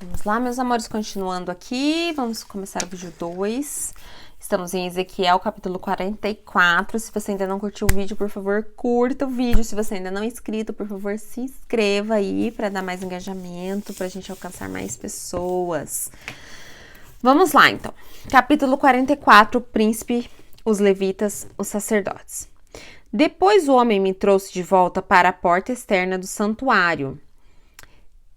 Vamos lá, meus amores, continuando aqui, vamos começar o vídeo 2. Estamos em Ezequiel, capítulo 44. Se você ainda não curtiu o vídeo, por favor, curta o vídeo. Se você ainda não é inscrito, por favor, se inscreva aí para dar mais engajamento, para a gente alcançar mais pessoas. Vamos lá, então. Capítulo 44, o príncipe, os levitas, os sacerdotes. Depois o homem me trouxe de volta para a porta externa do santuário,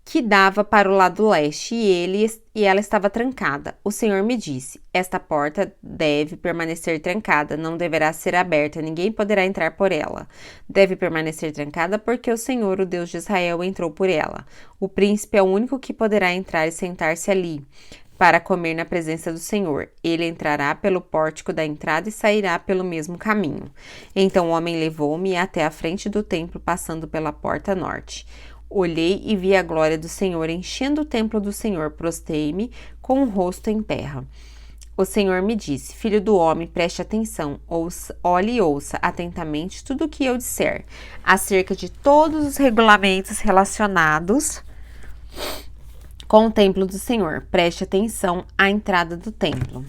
que dava para o lado leste, e ela estava trancada. O Senhor me disse: esta porta deve permanecer trancada, não deverá ser aberta, ninguém poderá entrar por ela. Deve permanecer trancada porque o Senhor, o Deus de Israel, entrou por ela. O príncipe é o único que poderá entrar e sentar-se ali para comer na presença do Senhor. Ele entrará pelo pórtico da entrada e sairá pelo mesmo caminho. Então o homem levou-me até a frente do templo, passando pela porta norte. Olhei e vi a glória do Senhor enchendo o templo do Senhor. Prostei-me com o rosto em terra. O Senhor me disse: filho do homem, preste atenção, olhe e ouça atentamente tudo o que eu disser acerca de todos os regulamentos relacionados com o templo do Senhor. Preste atenção à entrada do templo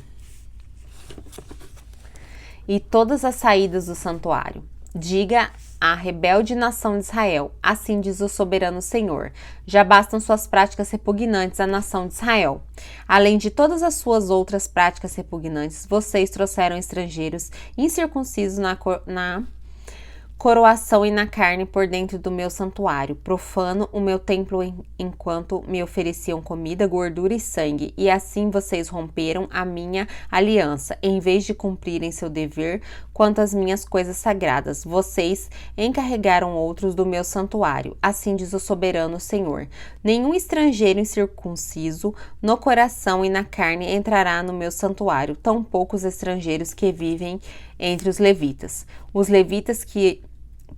e todas as saídas do santuário. Diga à rebelde nação de Israel: assim diz o soberano Senhor, já bastam suas práticas repugnantes à nação de Israel. Além de todas as suas outras práticas repugnantes, vocês trouxeram estrangeiros incircuncisos na coroação e na carne por dentro do meu santuário. Profano o meu templo enquanto me ofereciam comida, gordura e sangue, e assim vocês romperam a minha aliança. Em vez de cumprirem seu dever quanto às minhas coisas sagradas, vocês encarregaram outros do meu santuário. Assim diz o soberano Senhor: nenhum estrangeiro incircunciso no coração e na carne entrará no meu santuário, tampouco os estrangeiros que vivem entre os levitas. Os levitas que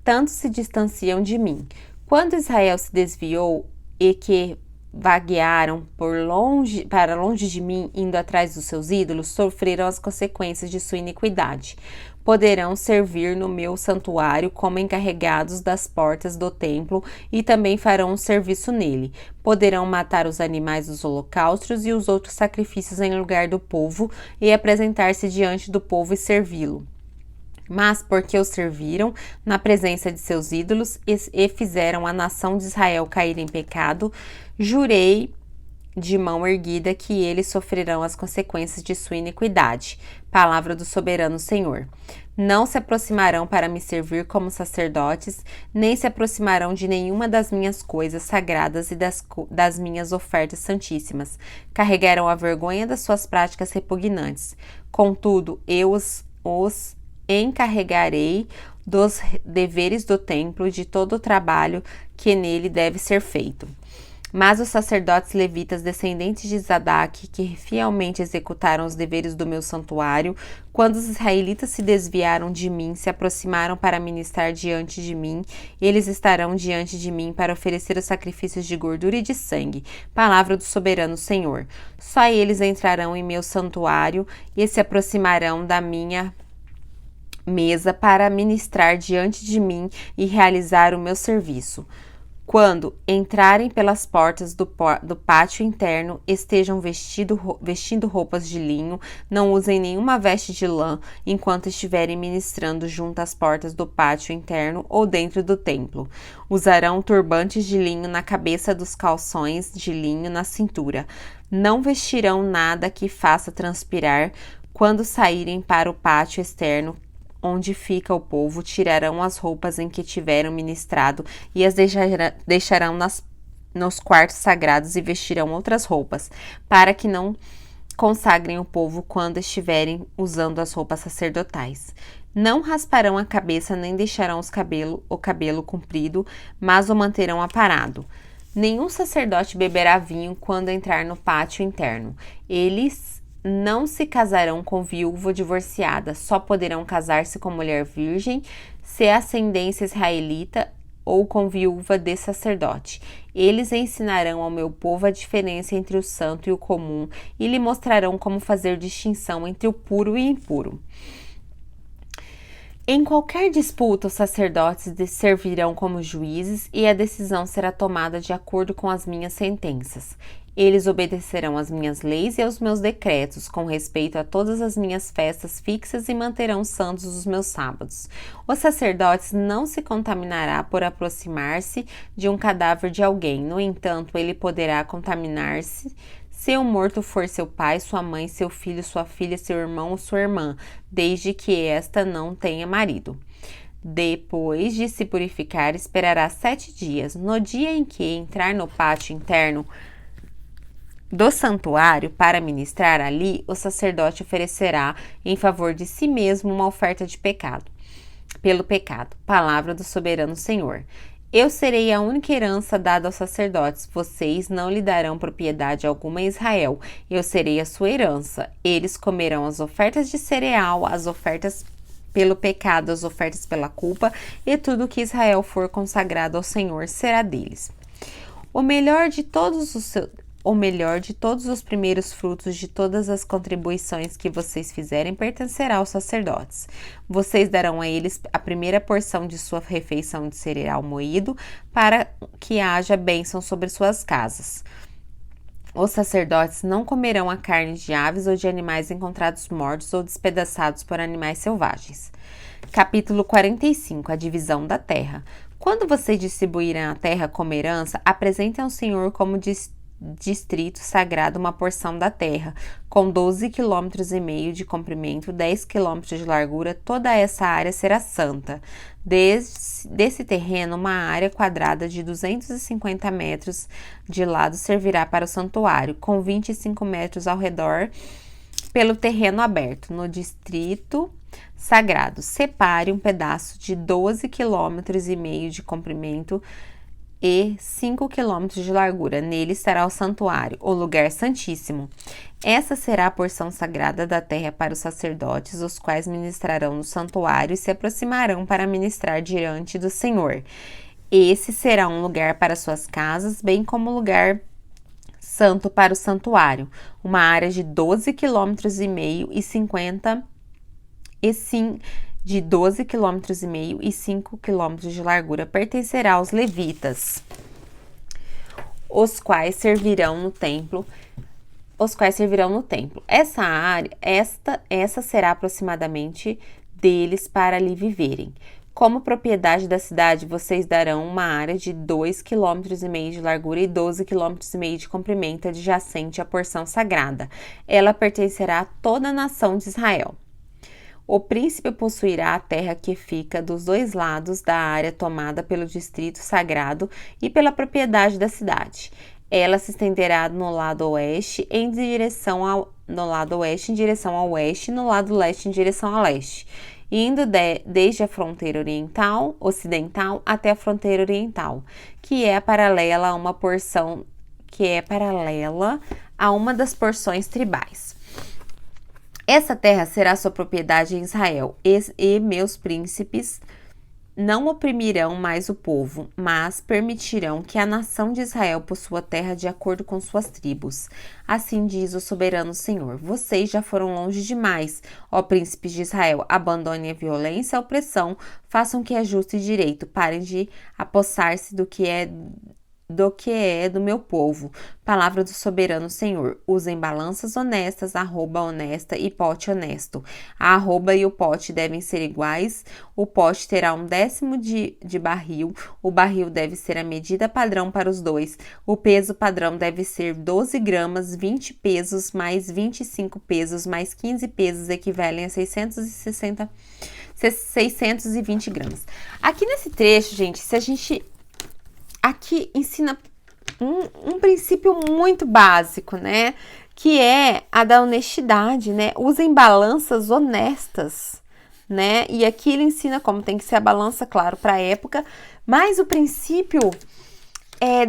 tanto se distanciam de mim. Quando Israel se desviou e que vaguearam para longe de mim, indo atrás dos seus ídolos, sofreram as consequências de sua iniquidade. Poderão servir no meu santuário como encarregados das portas do templo e também farão um serviço nele. Poderão matar os animais dos holocaustos e os outros sacrifícios em lugar do povo e apresentar-se diante do povo e servi-lo. Mas porque os serviram na presença de seus ídolos e fizeram a nação de Israel cair em pecado, jurei de mão erguida que eles sofrerão as consequências de sua iniquidade. Palavra do soberano Senhor. Não se aproximarão para me servir como sacerdotes, nem se aproximarão de nenhuma das minhas coisas sagradas e das minhas ofertas santíssimas. Carregarão a vergonha das suas práticas repugnantes. Contudo, eu os encarregarei dos deveres do templo e de todo o trabalho que nele deve ser feito. Mas os sacerdotes levitas, descendentes de Zadok, que fielmente executaram os deveres do meu santuário, quando os israelitas se desviaram de mim, se aproximaram para ministrar diante de mim, eles estarão diante de mim para oferecer os sacrifícios de gordura e de sangue. Palavra do soberano Senhor. Só eles entrarão em meu santuário e se aproximarão da minha mesa para ministrar diante de mim e realizar o meu serviço. Quando entrarem pelas portas do pátio interno, estejam vestindo roupas de linho, não usem nenhuma veste de lã enquanto estiverem ministrando junto às portas do pátio interno ou dentro do templo. Usarão turbantes de linho na cabeça, dos calções de linho na cintura. Não vestirão nada que faça transpirar. Quando saírem para o pátio externo, onde fica o povo, tirarão as roupas em que tiveram ministrado e as deixarão nos quartos sagrados e vestirão outras roupas, para que não consagrem o povo quando estiverem usando as roupas sacerdotais. Não rasparão a cabeça nem deixarão o cabelo comprido, mas o manterão aparado. Nenhum sacerdote beberá vinho quando entrar no pátio interno. Eles não se casarão com viúva divorciada, só poderão casar-se com mulher virgem, se é ascendência israelita, ou com viúva de sacerdote. Eles ensinarão ao meu povo a diferença entre o santo e o comum, e lhe mostrarão como fazer distinção entre o puro e o impuro. Em qualquer disputa, os sacerdotes servirão como juízes e a decisão será tomada de acordo com as minhas sentenças. Eles obedecerão às minhas leis e aos meus decretos, com respeito a todas as minhas festas fixas e manterão santos os meus sábados. Os sacerdotes não se contaminará por aproximar-se de um cadáver de alguém. No entanto, ele poderá contaminar-se se o morto for seu pai, sua mãe, seu filho, sua filha, seu irmão ou sua irmã, desde que esta não tenha marido. Depois de se purificar, esperará 7 dias. No dia em que entrar no pátio interno do santuário para ministrar ali, o sacerdote oferecerá em favor de si mesmo uma oferta de pecado, pelo pecado. Palavra do soberano Senhor. Eu serei a única herança dada aos sacerdotes. Vocês não lhe darão propriedade alguma em Israel. Eu serei a sua herança. Eles comerão as ofertas de cereal, as ofertas pelo pecado, as ofertas pela culpa, e tudo que Israel for consagrado ao Senhor será deles. O melhor de todos os primeiros frutos de todas as contribuições que vocês fizerem pertencerá aos sacerdotes. Vocês darão a eles a primeira porção de sua refeição de cereal moído, para que haja bênção sobre suas casas. Os sacerdotes não comerão a carne de aves ou de animais encontrados mortos ou despedaçados por animais selvagens. Capítulo 45. A divisão da terra. Quando vocês distribuírem a terra como herança, apresentem ao Senhor como distrito sagrado uma porção da terra, com 12,5 km de comprimento, 10 km de largura. Toda essa área será santa. Desse terreno, uma área quadrada de 250 metros de lado servirá para o santuário, com 25 metros ao redor pelo terreno aberto. No distrito sagrado, separe um pedaço de 12,5 km de comprimento e 5 km de largura. Nele estará o santuário, o lugar santíssimo. Essa será a porção sagrada da terra para os sacerdotes, os quais ministrarão no santuário e se aproximarão para ministrar diante do Senhor. Esse será um lugar para suas casas, bem como lugar santo para o santuário, uma área de 12,5 km e 50 de 12,5 km e 5 km de largura pertencerá aos levitas, os quais servirão no templo. Essa será aproximadamente deles para ali viverem. Como propriedade da cidade, vocês darão uma área de 2,5 km de largura e 12,5 km de comprimento adjacente à porção sagrada. Ela pertencerá a toda a nação de Israel. O príncipe possuirá a terra que fica dos dois lados da área tomada pelo distrito sagrado e pela propriedade da cidade. Ela se estenderá no lado oeste em direção ao oeste e no lado leste em direção a leste, indo desde a fronteira ocidental até a fronteira oriental, que é paralela a uma das porções tribais. Essa terra será sua propriedade em Israel, e meus príncipes não oprimirão mais o povo, mas permitirão que a nação de Israel possua terra de acordo com suas tribos. Assim diz o soberano Senhor: vocês já foram longe demais, ó príncipes de Israel. Abandonem a violência e a opressão, façam o que é justo e direito, parem de apossar-se do que é do meu povo. Palavra do soberano Senhor. Usem balanças honestas, arroba honesta e pote honesto. A arroba e o pote devem ser iguais. O pote terá 1/10 de barril. O barril deve ser a medida padrão para os dois. O peso padrão deve ser 12 gramas, 20 pesos mais 25 pesos mais 15 pesos equivalem a 620 gramas. Aqui nesse trecho, gente, aqui ensina um princípio muito básico, né? Que é a da honestidade, né? Usem balanças honestas, né? E aqui ele ensina como tem que ser a balança, claro, para a época, mas o princípio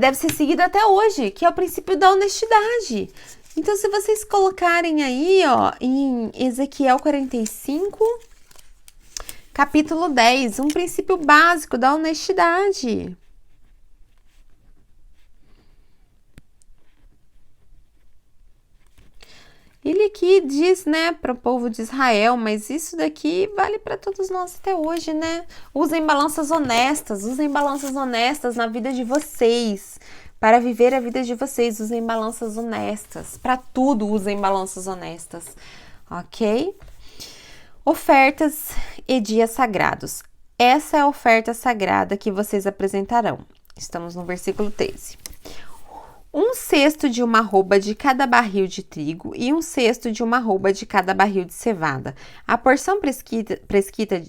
deve ser seguido até hoje, que é o princípio da honestidade. Então, se vocês colocarem aí, ó, em Ezequiel 45, capítulo 10, um princípio básico da honestidade. Ele aqui diz, né, para o povo de Israel, mas isso daqui vale para todos nós até hoje, né? Usem balanças honestas na vida de vocês. Para viver a vida de vocês, usem balanças honestas. Para tudo, usem balanças honestas, ok? Ofertas e dias sagrados. Essa é a oferta sagrada que vocês apresentarão. Estamos no versículo 13. 1/6 de uma arroba de cada barril de trigo e 1/6 de uma arroba de cada barril de cevada. A porção prescrita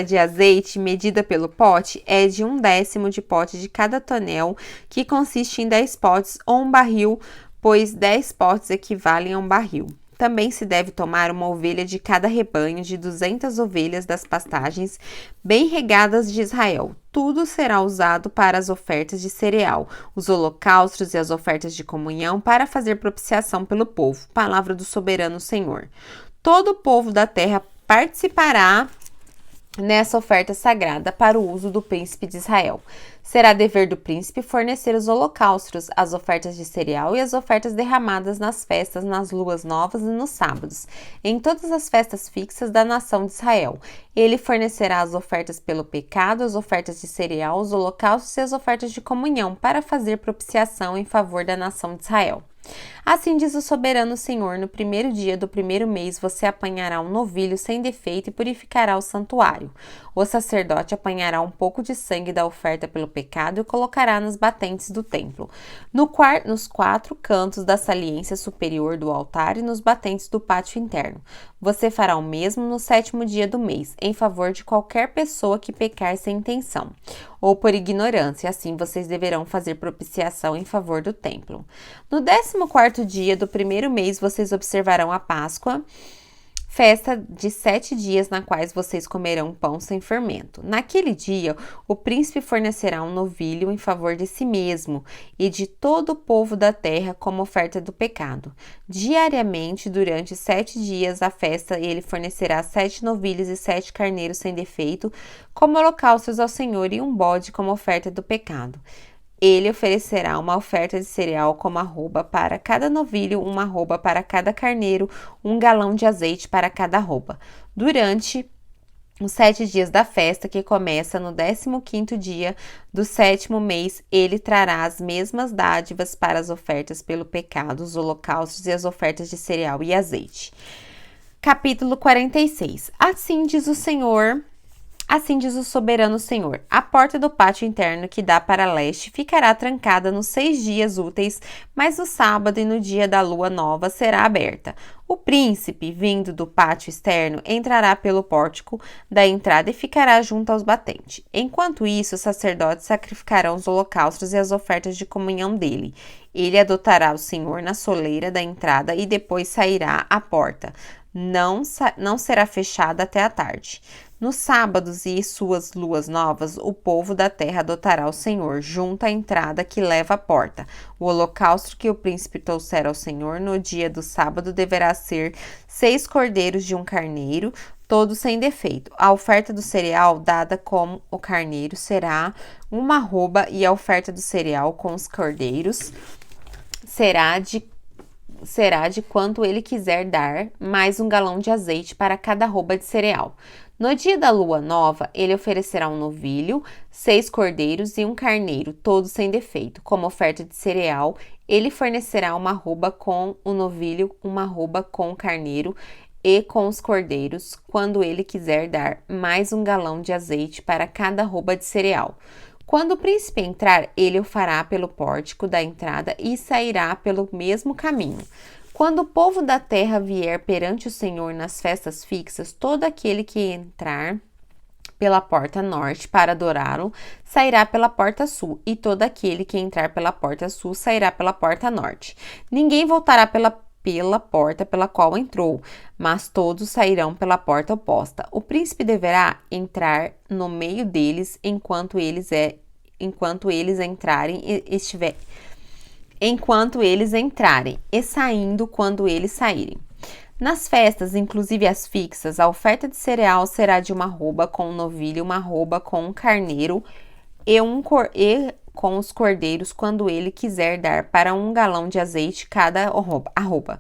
de azeite medida pelo pote é de 1/10 de pote de cada tonel, que consiste em 10 potes ou um barril, pois 10 potes equivalem a um barril. Também se deve tomar uma ovelha de cada rebanho de 200 ovelhas das pastagens bem regadas de Israel. Tudo será usado para as ofertas de cereal, os holocaustos e as ofertas de comunhão para fazer propiciação pelo povo. Palavra do soberano Senhor. Todo o povo da terra participará nessa oferta sagrada para o uso do príncipe de Israel. Será dever do príncipe fornecer os holocaustos, as ofertas de cereal e as ofertas derramadas nas festas, nas luas novas e nos sábados, em todas as festas fixas da nação de Israel. Ele fornecerá as ofertas pelo pecado, as ofertas de cereal, os holocaustos e as ofertas de comunhão para fazer propiciação em favor da nação de Israel. Assim diz o soberano Senhor: no primeiro dia do primeiro mês você apanhará um novilho sem defeito e purificará o santuário. O sacerdote apanhará um pouco de sangue da oferta pelo pecado e o colocará nas batentes do templo, nos 4 cantos da saliência superior do altar e nos batentes do pátio interno. Você fará o mesmo no 7º dia do mês, em favor de qualquer pessoa que pecar sem intenção, ou por ignorância. Assim vocês deverão fazer propiciação em favor do templo. No 14º dia do primeiro mês, vocês observarão a Páscoa, festa de 7 dias na quais vocês comerão pão sem fermento. Naquele dia, o príncipe fornecerá um novilho em favor de si mesmo e de todo o povo da terra como oferta do pecado. Diariamente, durante 7 dias da festa, ele fornecerá 7 novilhos e 7 carneiros sem defeito como holocaustos ao Senhor e um bode como oferta do pecado. Ele oferecerá uma oferta de cereal como arroba para cada novilho, uma arroba para cada carneiro, 1 galão de azeite para cada arroba. Durante os 7 dias da festa, que começa no 15º dia do 7º mês, ele trará as mesmas dádivas para as ofertas pelo pecado, os holocaustos e as ofertas de cereal e azeite. Capítulo 46. Assim diz o soberano Senhor: a porta do pátio interno que dá para leste ficará trancada nos 6 dias úteis, mas no sábado e no dia da lua nova será aberta. O príncipe, vindo do pátio externo, entrará pelo pórtico da entrada e ficará junto aos batentes. Enquanto isso, os sacerdotes sacrificarão os holocaustos e as ofertas de comunhão dele. Ele adotará o Senhor na soleira da entrada e depois sairá à porta. Não será fechada até a tarde. Nos sábados e suas luas novas, o povo da terra adotará o Senhor, junto à entrada que leva à porta. O holocausto que o príncipe trouxer ao Senhor no dia do sábado deverá ser 6 cordeiros de um carneiro, todos sem defeito. A oferta do cereal dada com o carneiro será uma arroba, e a oferta do cereal com os cordeiros será de quanto ele quiser dar, mais 1 galão de azeite para cada arroba de cereal. No dia da lua nova, ele oferecerá um novilho, 6 cordeiros e um carneiro, todos sem defeito. Como oferta de cereal, ele fornecerá uma arroba com o novilho, uma arroba com o carneiro e com os cordeiros, quando ele quiser dar, mais 1 galão de azeite para cada arroba de cereal. Quando o príncipe entrar, ele o fará pelo pórtico da entrada e sairá pelo mesmo caminho. Quando o povo da terra vier perante o Senhor nas festas fixas, todo aquele que entrar pela porta norte para adorá-lo sairá pela porta sul, e todo aquele que entrar pela porta sul sairá pela porta norte. Ninguém voltará pela porta pela qual entrou, mas todos sairão pela porta oposta. O príncipe deverá entrar no meio deles enquanto eles entrarem e saindo quando eles saírem. Nas festas, inclusive as fixas, a oferta de cereal será de uma arroba com um novilho, uma arroba com um carneiro e com os cordeiros quando ele quiser dar para 1 galão de azeite cada arroba.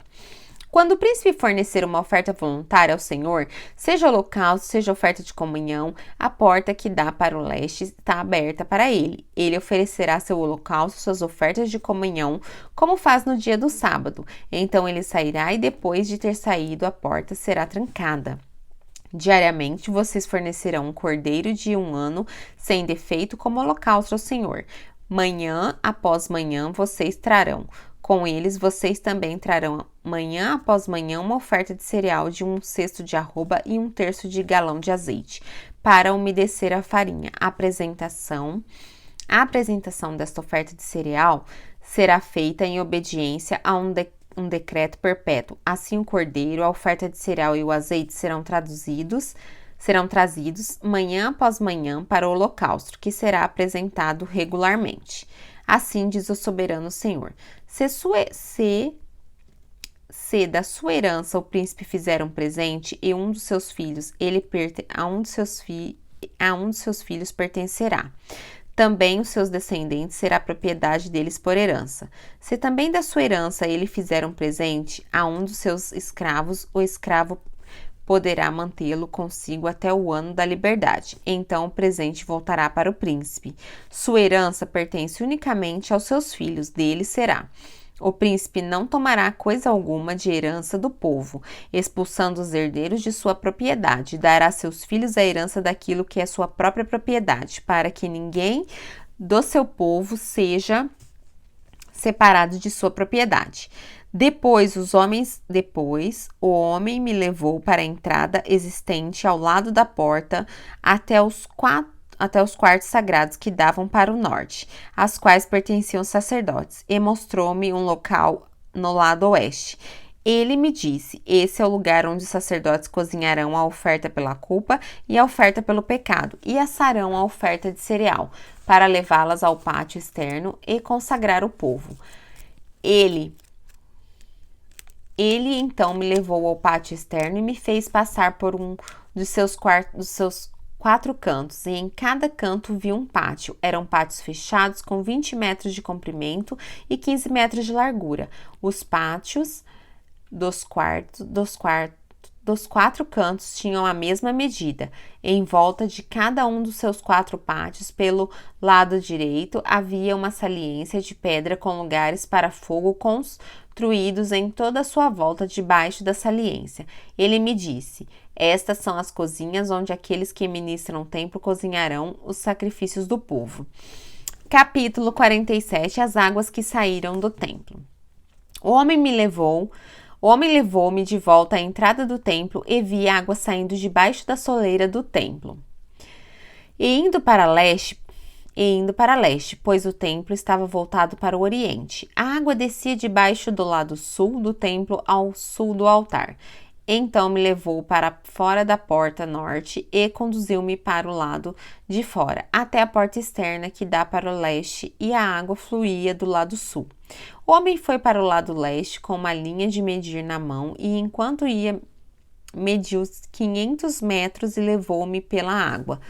Quando o príncipe fornecer uma oferta voluntária ao Senhor, seja holocausto, seja oferta de comunhão, a porta que dá para o leste está aberta para ele. Ele oferecerá seu holocausto, suas ofertas de comunhão, como faz no dia do sábado. Então ele sairá e depois de ter saído, a porta será trancada. Diariamente, vocês fornecerão um cordeiro de 1 ano, sem defeito, como holocausto ao Senhor. Manhã após manhã, vocês trarão. Com eles, vocês também trarão manhã após manhã uma oferta de cereal de 1 cesto de arroba e 1/3 de galão de azeite, para umedecer a farinha. A apresentação desta oferta de cereal será feita em obediência a um decreto perpétuo. Assim, o cordeiro, a oferta de cereal e o azeite serão trazidos manhã após manhã para o holocausto, que será apresentado regularmente. Assim diz o soberano Senhor: se da sua herança o príncipe fizer um presente e um dos seus filhos, a um dos seus filhos pertencerá. Também os seus descendentes será propriedade deles por herança. Se também da sua herança ele fizer um presente a um dos seus escravos, o escravo poderá mantê-lo consigo até o ano da liberdade. Então o presente voltará para o príncipe. Sua herança pertence unicamente aos seus filhos, dele será. O príncipe não tomará coisa alguma de herança do povo, expulsando os herdeiros de sua propriedade. Dará a seus filhos a herança daquilo que é sua própria propriedade, para que ninguém do seu povo seja separado de sua propriedade. Depois, o homem me levou para a entrada existente ao lado da porta até os quartos sagrados que davam para o norte, às quais pertenciam os sacerdotes, e mostrou-me um local no lado oeste. Ele me disse: esse é o lugar onde os sacerdotes cozinharão a oferta pela culpa e a oferta pelo pecado, e assarão a oferta de cereal, para levá-las ao pátio externo e consagrar o povo. Ele então me levou ao pátio externo e me fez passar por um dos seus 4 cantos, e em cada canto vi um pátio. Eram pátios fechados com 20 metros de comprimento e 15 metros de largura. Os pátios dos 4 cantos tinham a mesma medida. Em volta de cada um dos seus 4 pátios, pelo lado direito, havia uma saliência de pedra com lugares para fogo construídos em toda a sua volta debaixo da saliência. Ele me disse: estas são as cozinhas onde aqueles que ministram o templo cozinharão os sacrifícios do povo. Capítulo 47. As águas que saíram do templo. O homem levou-me de volta à entrada do templo e vi água saindo debaixo da soleira do templo. E indo para leste, pois o templo estava voltado para o oriente. A água descia debaixo do lado sul do templo ao sul do altar. Então me levou para fora da porta norte e conduziu-me para o lado de fora, até a porta externa que dá para o leste, e a água fluía do lado sul. O homem foi para o lado leste com uma linha de medir na mão, e enquanto ia, mediu 500 metros e levou-me pela água,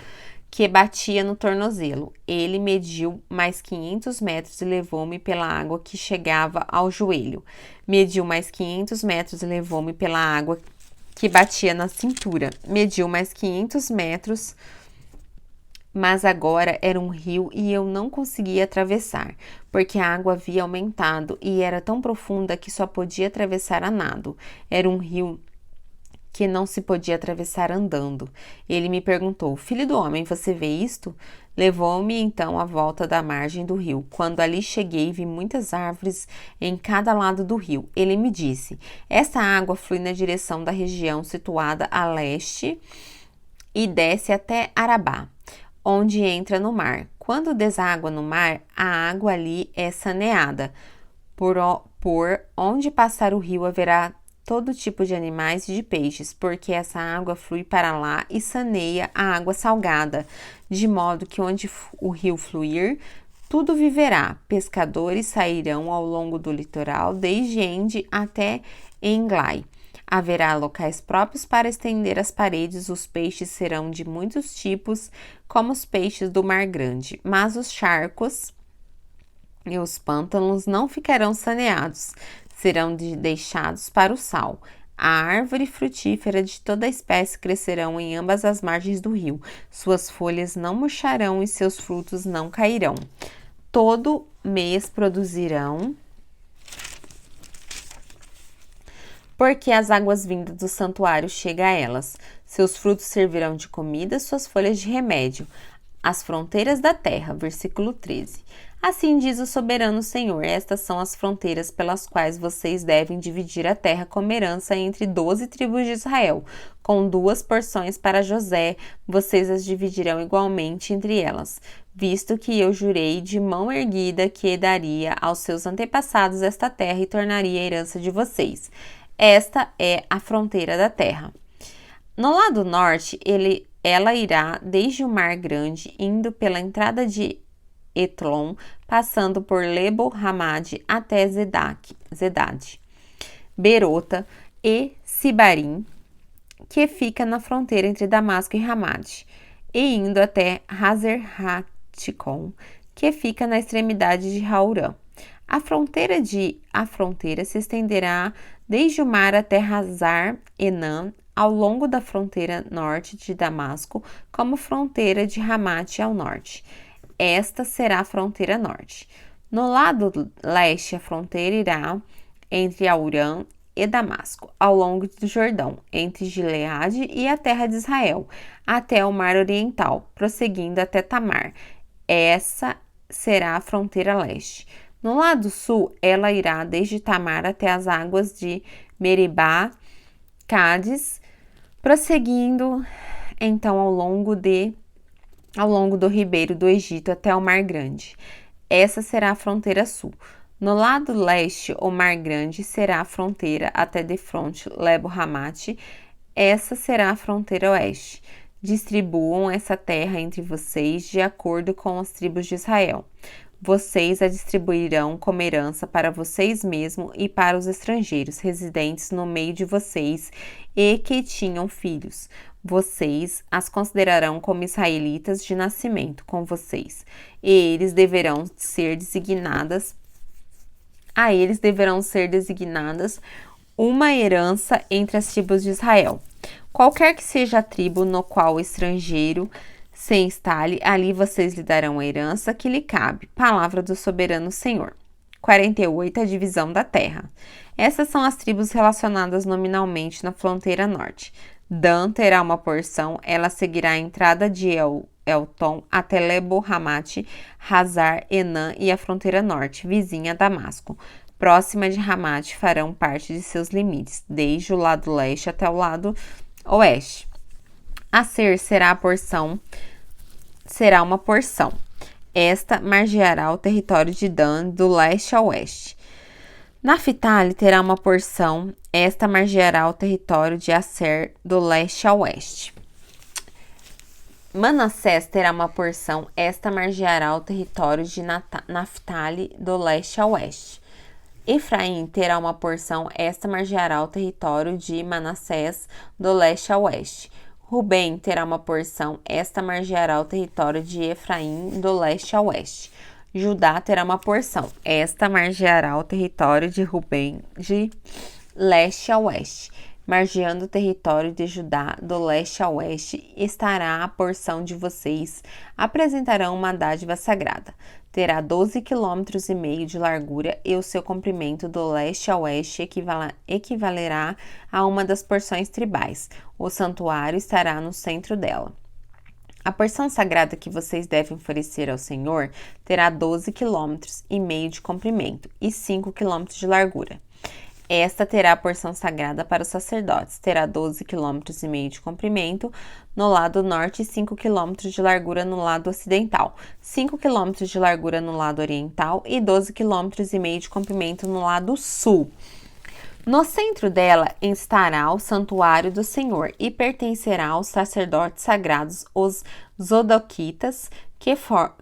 que batia no tornozelo. Ele mediu mais 500 metros e levou-me pela água que chegava ao joelho. Mediu mais 500 metros e levou-me pela água que batia na cintura. Mediu mais 500 metros, mas agora era um rio e eu não conseguia atravessar, porque a água havia aumentado e era tão profunda que só podia atravessar a nado. Era um rio que não se podia atravessar andando. Ele me perguntou: filho do homem, você vê isto? Levou-me então à volta da margem do rio. Quando ali cheguei, vi muitas árvores em cada lado do rio. Ele me disse: essa água flui na direção da região situada a leste e desce até Arabá, onde entra no mar. Quando deságua no mar, a água ali é saneada. Por onde passar o rio haverá todo tipo de animais e de peixes, porque essa água flui para lá e saneia a água salgada, de modo que onde o rio fluir, tudo viverá. Pescadores sairão ao longo do litoral, desde Ende até Englai. Haverá locais próprios para estender as paredes. Os peixes serão de muitos tipos, como os peixes do Mar Grande, mas os charcos e os pântanos não ficarão saneados, serão deixados para o sal. A árvore frutífera de toda espécie crescerão em ambas as margens do rio. Suas folhas não murcharão e seus frutos não cairão. Todo mês produzirão, porque as águas vindas do santuário chegam a elas. Seus frutos servirão de comida, suas folhas de remédio. As fronteiras da terra, versículo 13. Assim diz o soberano Senhor, estas são as fronteiras pelas quais vocês devem dividir a terra como herança entre 12 tribos de Israel, com 2 porções para José, vocês as dividirão igualmente entre elas, visto que eu jurei de mão erguida que daria aos seus antepassados esta terra e tornaria a herança de vocês. Esta é a fronteira da terra. No lado norte, ela irá desde o Mar Grande, indo pela entrada de Etlon, passando por Lebo-Hamad até Zedad, Berota e Sibarim, que fica na fronteira entre Damasco e Hamad, e indo até Hazer-Hatikon, que fica na extremidade de Haurã. A fronteira se estenderá desde o mar até Hazar-Enan, ao longo da fronteira norte de Damasco, como fronteira de Ramate ao norte. Esta será a fronteira norte. No lado leste, a fronteira irá entre Aurã e Damasco, ao longo do Jordão, entre Gileade e a terra de Israel, até o mar oriental, prosseguindo até Tamar. Essa será a fronteira leste. No lado sul, ela irá desde Tamar até as águas de Meribá, Cádiz, prosseguindo então ao longo do ribeiro do Egito até o Mar Grande. Essa será a fronteira sul. No lado leste, o Mar Grande será a fronteira até defronte Lebo-Hamate. Essa será a fronteira oeste. Distribuam essa terra entre vocês de acordo com as tribos de Israel. Vocês a distribuirão como herança para vocês mesmos e para os estrangeiros residentes no meio de vocês e que tinham filhos. Vocês as considerarão como israelitas de nascimento com vocês, e a eles deverão ser designadas uma herança entre as tribos de Israel. Qualquer que seja a tribo no qual o estrangeiro se instale, ali vocês lhe darão a herança que lhe cabe. Palavra do soberano Senhor. 48. A divisão da terra. Essas são as tribos relacionadas nominalmente na fronteira norte. Dan terá uma porção, ela seguirá a entrada de Elton até Lebo-Hamate, Hazar, Enan e a fronteira norte, vizinha a Damasco. Próxima de Hamate farão parte de seus limites, desde o lado leste até o lado oeste. Aser será uma porção. Esta margeará o território de Dan do leste a oeste. Naftali terá uma porção. Esta margeará o território de Aser do leste a oeste. Manassés terá uma porção. Esta margeará o território de Naftali do leste a oeste. Efraim terá uma porção. Esta margeará o território de Manassés do leste a oeste. Rubem terá uma porção, esta margeará o território de Efraim do leste a oeste. Judá terá uma porção, esta margeará o território de Rubem de leste a oeste. Margeando o território de Judá do leste a oeste, estará a porção de vocês. Apresentarão uma dádiva sagrada. Terá 12,5 km de largura e o seu comprimento do leste a oeste equivalerá a uma das porções tribais. O santuário estará no centro dela. A porção sagrada que vocês devem oferecer ao Senhor terá 12,5 km de comprimento e 5 km de largura. Esta terá a porção sagrada para os sacerdotes, terá 12,5 km de comprimento no lado norte e 5 km de largura no lado ocidental, 5 km de largura no lado oriental e 12,5 km de comprimento no lado sul. No centro dela estará o santuário do Senhor e pertencerá aos sacerdotes sagrados, os zodoquitas,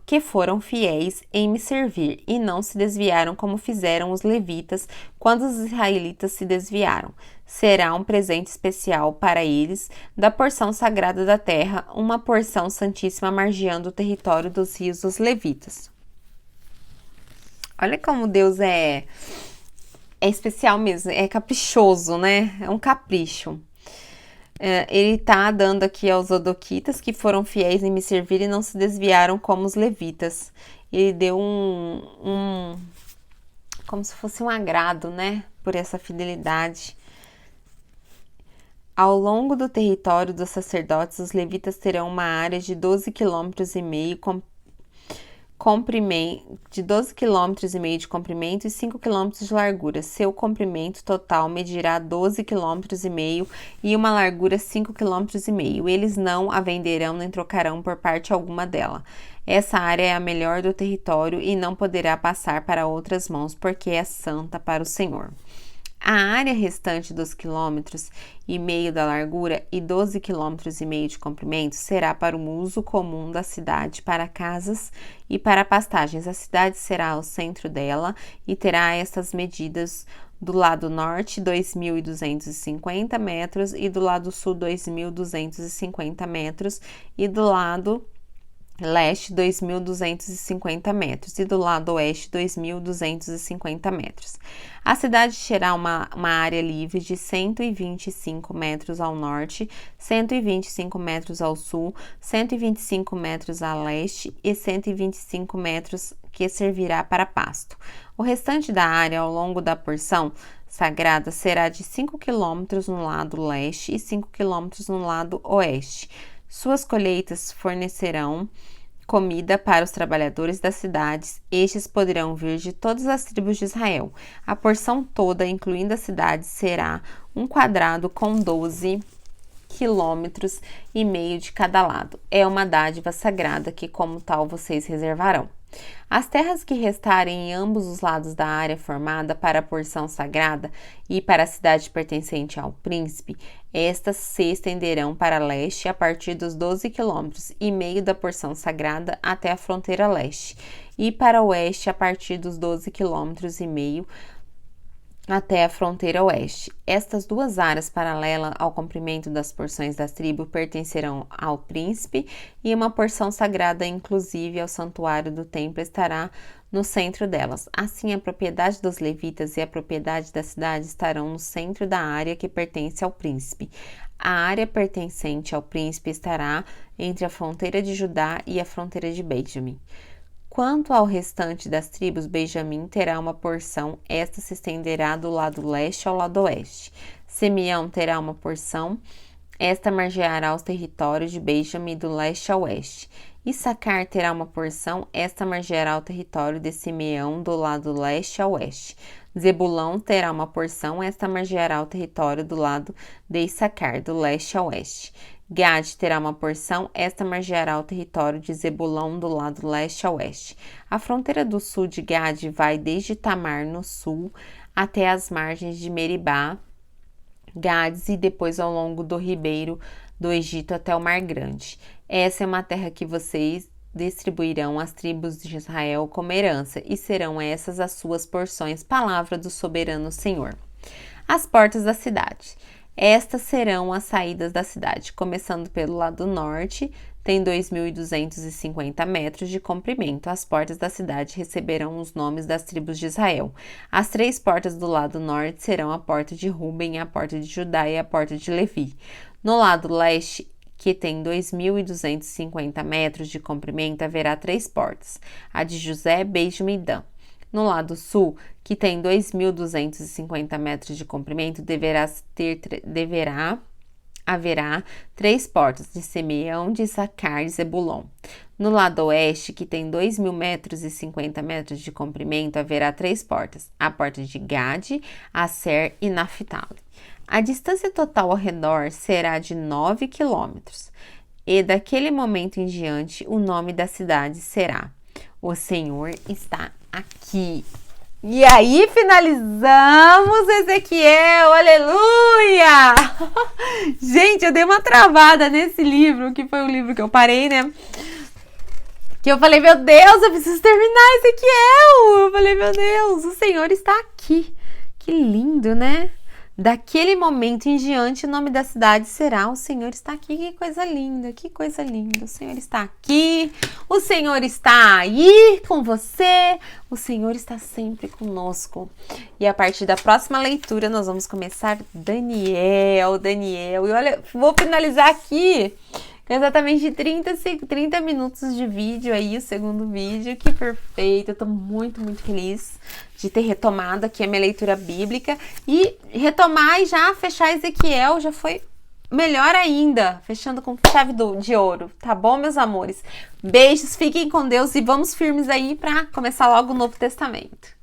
que foram fiéis em me servir e não se desviaram como fizeram os levitas quando os israelitas se desviaram. Será um presente especial para eles da porção sagrada da terra, uma porção santíssima margeando o território dos rios dos levitas. Olha como Deus é especial mesmo, é caprichoso, né? É um capricho. Ele tá dando aqui aos odoquitas que foram fiéis em me servir e não se desviaram como os levitas. Ele deu como se fosse um agrado, né? Por essa fidelidade. Ao longo do território dos sacerdotes, os levitas terão uma área de 12,5 km de 12,5 km de comprimento e 5 km de largura. Seu comprimento total medirá 12,5 km e uma largura 5,5 km. Eles não a venderão nem trocarão por parte alguma dela. Essa área é a melhor do território e não poderá passar para outras mãos, porque é santa para o Senhor. A área restante dos 1,5 km da largura e 12,5 km de comprimento será para o uso comum da cidade, para casas e para pastagens. A cidade será o centro dela e terá estas medidas: do lado norte, 2.250 metros, e do lado sul, 2.250 metros, e do lado leste, 2.250 metros, e do lado oeste, 2.250 metros. A cidade terá uma área livre de 125 metros ao norte, 125 metros ao sul, 125 metros a leste e 125 metros que servirá para pasto. O restante da área ao longo da porção sagrada será de 5 km no lado leste e 5 km no lado oeste. Suas colheitas fornecerão comida para os trabalhadores das cidades. Estes poderão vir de todas as tribos de Israel. A porção toda, incluindo as cidades, será um quadrado com 12,5 km de cada lado. É uma dádiva sagrada que, como tal, vocês reservarão. As terras que restarem em ambos os lados da área formada para a porção sagrada e para a cidade pertencente ao príncipe, estas se estenderão para leste a partir dos 12,5 km da porção sagrada até a fronteira leste, e para oeste a partir dos 12,5 km até a fronteira oeste. Estas duas áreas paralelas ao comprimento das porções das tribos pertencerão ao príncipe, e uma porção sagrada, inclusive ao santuário do templo, estará no centro delas. Assim, a propriedade dos levitas e a propriedade da cidade estarão no centro da área que pertence ao príncipe. A área pertencente ao príncipe estará entre a fronteira de Judá e a fronteira de Benjamim. Quanto ao restante das tribos, Benjamim terá uma porção, esta se estenderá do lado leste ao lado oeste. Simeão terá uma porção, esta margeará os territórios de Benjamim do leste a oeste. Issacar terá uma porção, esta margeará o território de Simeão do lado leste a oeste. Zebulão terá uma porção, esta margeará o território do lado de Issacar, do leste a oeste. Gade terá uma porção, esta margeará o território de Zebulão do lado leste a oeste. A fronteira do sul de Gade vai desde Tamar no sul até as margens de Meribá, Gades, e depois ao longo do ribeiro do Egito até o Mar Grande. Essa é uma terra que vocês distribuirão às tribos de Israel como herança, e serão essas as suas porções, palavra do soberano Senhor. As portas da cidade. Estas serão as saídas da cidade, começando pelo lado norte, tem 2.250 metros de comprimento. As portas da cidade receberão os nomes das tribos de Israel. As 3 portas do lado norte serão a porta de Ruben, a porta de Judá e a porta de Levi. No lado leste, que tem 2.250 metros de comprimento, haverá 3 portas, a de José, Benjamim e Dan. No lado sul, que tem 2.250 metros de comprimento, haverá 3 portas, de Simeão, de Issacar e Zebulon. No lado oeste, que tem 2.050 metros de comprimento, haverá 3 portas, a porta de Gade, Asser e Naphtali. A distância total ao redor será de 9 quilômetros, e daquele momento em diante o nome da cidade será: O Senhor está aqui. E aí finalizamos Ezequiel, aleluia! Gente, eu dei uma travada nesse livro, que foi o livro que eu parei, né? Que eu falei, meu Deus, eu preciso terminar Ezequiel! Eu falei, meu Deus, o Senhor está aqui. Que lindo, né? Daquele momento em diante, o nome da cidade será: o Senhor está aqui. Que coisa linda, que coisa linda. O Senhor está aqui, o Senhor está aí com você, o Senhor está sempre conosco. E a partir da próxima leitura, nós vamos começar Daniel. E olha, vou finalizar aqui com exatamente 30 minutos de vídeo aí, o segundo vídeo. Que perfeito, eu tô muito, muito feliz de ter retomado aqui a minha leitura bíblica. E retomar e já fechar Ezequiel já foi melhor ainda, fechando com chave de ouro, tá bom, meus amores? Beijos, fiquem com Deus e vamos firmes aí para começar logo o Novo Testamento.